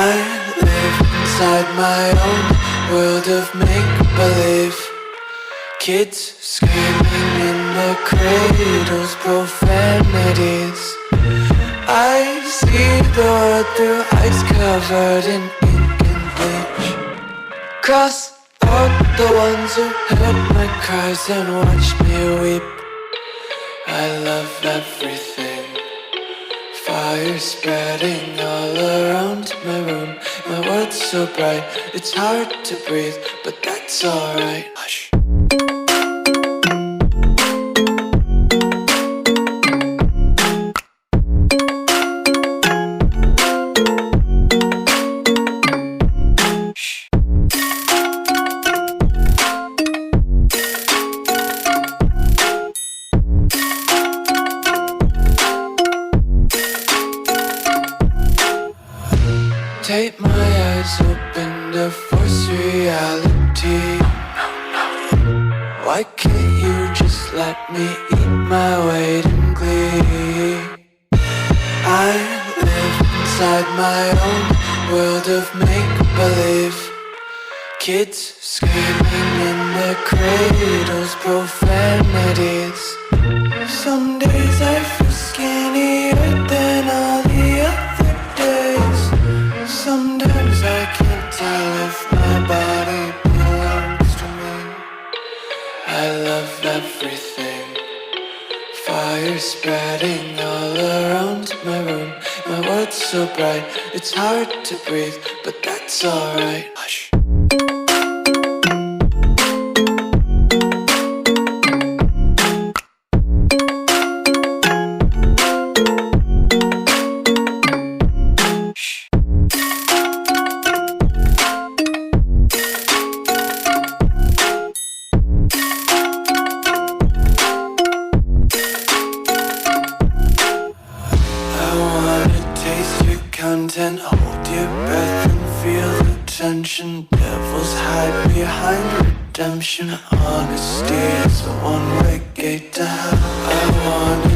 I live inside my own world of make-believe. Kids screaming in the cradles, profanities. I see the world through eyes covered in ink and bleach. Cross out the ones who heard my cries and watched me weep. I love everything. Fire spreading all around my room. My world's so bright, it's hard to breathe, but that's alright. Hush. Tape my eyes open to force reality. Why can't you just let me eat my weight in glee? I live inside my own world of make-believe. Kids screaming in their cradles, profanities. Some days I feel skinnier than all the other days. Sometimes I can't tell if my body belongs to me. I love everything. Fire spreading all around my room. My world's so bright, it's hard to breathe, but that's alright. Hush. Content, hold your breath and feel the tension. Devils hide behind redemption. Honesty is a one-way gate to hell. I want